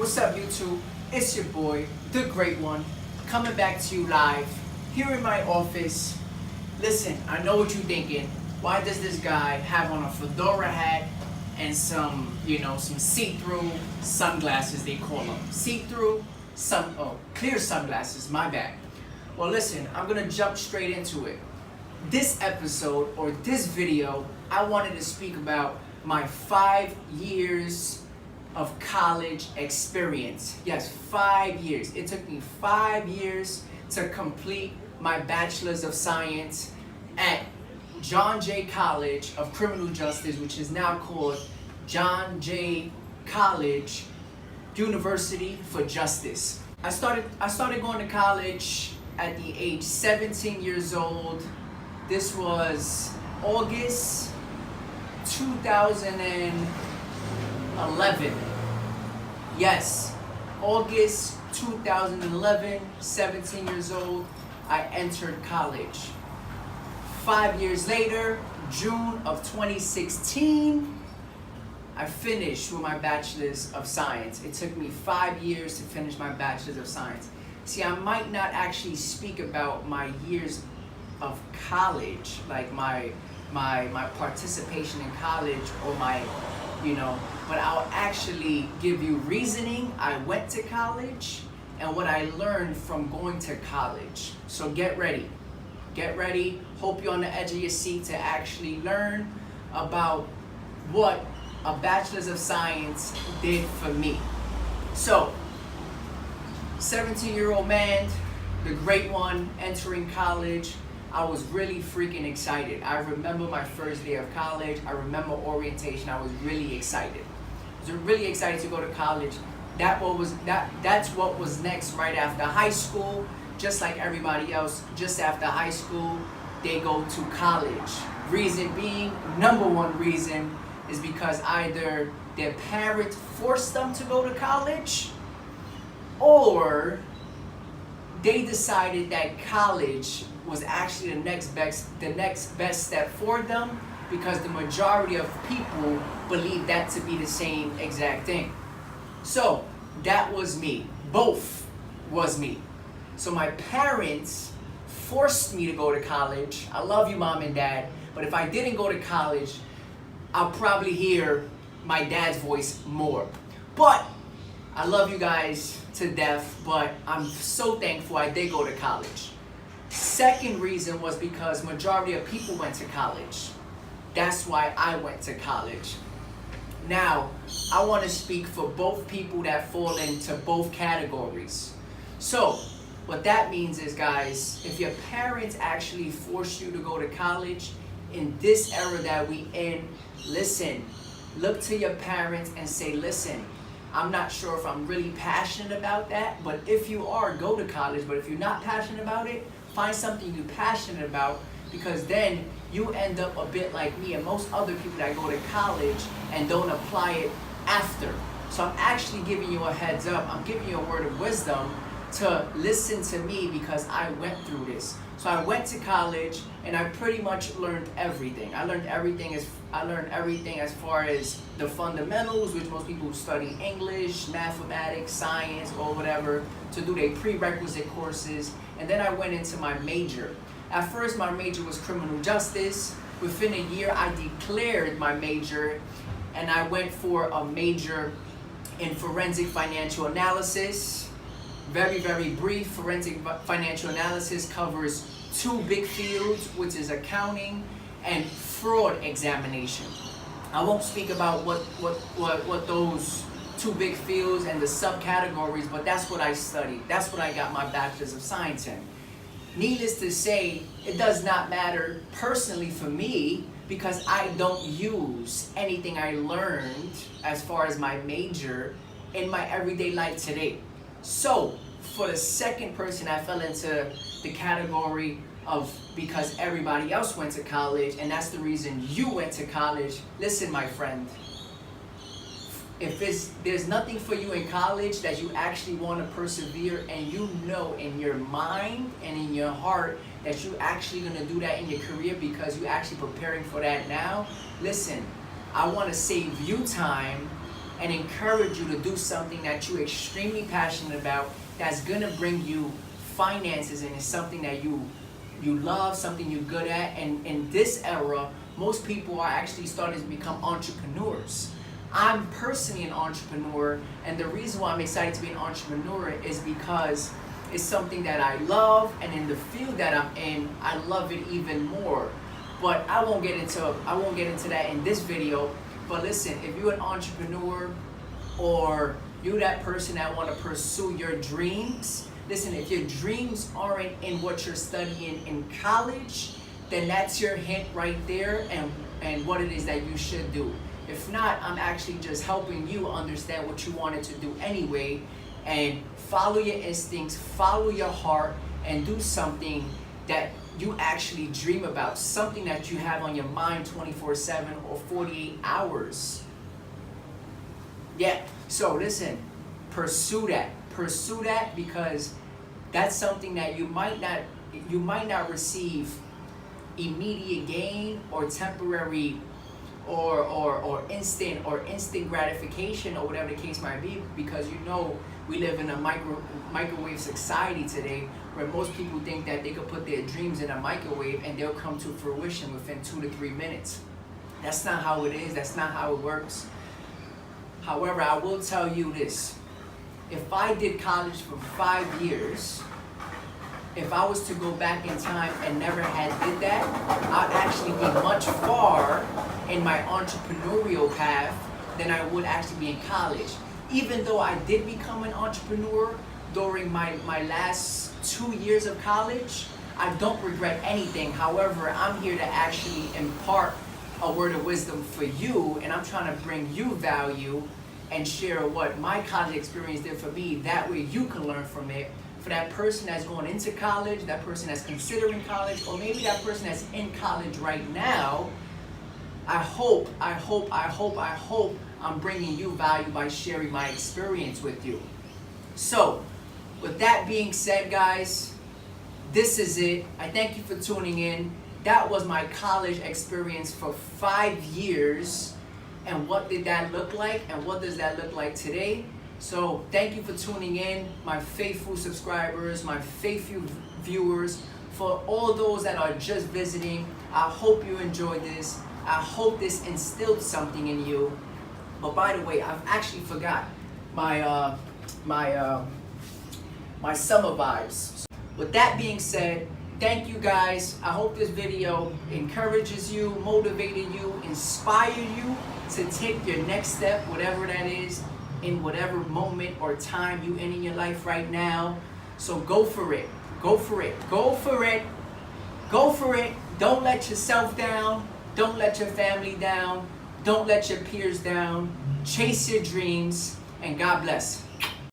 What's up, YouTube? It's your boy, the Great One, coming back to you live here in my office. Listen, I know what you're thinking. Why does this guy have on a fedora hat and some see-through sunglasses? They call them see-through clear sunglasses. My bad. Well, listen, I'm gonna jump straight into it. This episode or this video, I wanted to speak about my 5 years of college experience. Yes, 5 years. It took me 5 years to complete my Bachelors of Science at John Jay College of Criminal Justice, which is now called John Jay College University for Justice. I started going to college at the age 17 years old. This was August 2011. Yes, August 2011, 17 years old, I entered college. 5 years later, June of 2016, I finished with my Bachelors of Science. It took me 5 years to finish my Bachelors of Science. See, I might not actually speak about my years of college, like my participation in college or but I'll actually give you reasoning. I went to college and what I learned from going to college. So get ready. Get ready. Hope you're on the edge of your seat to actually learn about what a Bachelor's of Science did for me. So, 17-year-old man, the Great One, entering college. I was really freaking excited. I remember my first day of college. I remember orientation. I was really excited. I was really excited to go to college. That's what was next right after high school. Just like everybody else, just after high school, they go to college. Reason being, number one reason, is because either their parents forced them to go to college, or they decided that college was actually the next best step for them, because the majority of people believe that to be the same exact thing. So that was me. Both was me. So my parents forced me to go to college. I love you, Mom and Dad, but if I didn't go to college, I'll probably hear my dad's voice more. But I love you guys to death, but I'm so thankful I did go to college. Second reason was because majority of people went to college. That's why I went to college. Now, I want to speak for both people that fall into both categories. So, what that means is, guys, if your parents actually force you to go to college in this era that we in, listen, look to your parents and say, listen, I'm not sure if I'm really passionate about that, but if you are, go to college. But if you're not passionate about it, find something you're passionate about, because then you end up a bit like me and most other people that go to college and don't apply it after. So I'm actually giving you a heads up. I'm giving you a word of wisdom to listen to me, because I went through this. So I went to college and I pretty much learned everything. I learned everything as far as the fundamentals, which most people study English, mathematics, science, or whatever, to do their prerequisite courses. And then I went into my major. At first, my major was criminal justice. Within a year, I declared my major, and I went for a major in forensic financial analysis. Very, very brief. Forensic financial analysis covers two big fields, which is accounting and fraud examination. I won't speak about what those two big fields and the subcategories, but that's what I studied. That's what I got my Bachelor's of Science in. Needless to say, it does not matter personally for me, because I don't use anything I learned as far as my major in my everyday life today. So, for the second person I fell into the category of because everybody else went to college, and that's the reason you went to college. Listen, my friend, if there's nothing for you in college that you actually want to persevere, and you know in your mind and in your heart that you're actually going to do that in your career because you're actually preparing for that now, listen, I want to save you time and encourage you to do something that you're extremely passionate about, that's gonna bring you finances, and it's something that you love, something you're good at. And in this era, most people are actually starting to become entrepreneurs. I'm personally an entrepreneur, and the reason why I'm excited to be an entrepreneur is because it's something that I love, and in the field that I'm in, I love it even more. But I won't get into that in this video. But listen, if you're an entrepreneur, or you're that person that want to pursue your dreams, listen, if your dreams aren't in what you're studying in college, then that's your hint right there, and what it is that you should do. If not, I'm actually just helping you understand what you wanted to do anyway, and follow your instincts, follow your heart, and do something that you actually dream about, something that you have on your mind 24/7 or 48 hours. Yeah, so listen, pursue that, because that's something that you might not receive immediate gain or temporary or instant gratification, or whatever the case might be, because we live in a microwave society today, where most people think that they could put their dreams in a microwave and they'll come to fruition within 2 to 3 minutes. That's not how it is. That's not how it works. However, I will tell you this. If I did college for 5 years, if I was to go back in time and never had did that, I'd actually be much far in my entrepreneurial path than I would actually be in college. Even though I did become an entrepreneur during my last 2 years of college, I don't regret anything. However, I'm here to actually impart a word of wisdom for you, and I'm trying to bring you value and share what my college experience did for me. That way you can learn from it. For that person that's going into college, that person that's considering college, or maybe that person that's in college right now, I hope I'm bringing you value by sharing my experience with you. So, with that being said, guys, this is it. I thank you for tuning in. That was my college experience for 5 years. And what did that look like? And what does that look like today? So thank you for tuning in, my faithful subscribers, my faithful viewers. For all those that are just visiting, I hope you enjoyed this. I hope this instilled something in you. But by the way, I've actually forgot my summer vibes. With that being said, thank you guys. I hope this video encourages you, motivated you, inspired you to take your next step, whatever that is, in whatever moment or time you in your life right now. So go for it. Go for it. Go for it. Go for it. Don't let yourself down. Don't let your family down. Don't let your peers down. Chase your dreams, and God bless.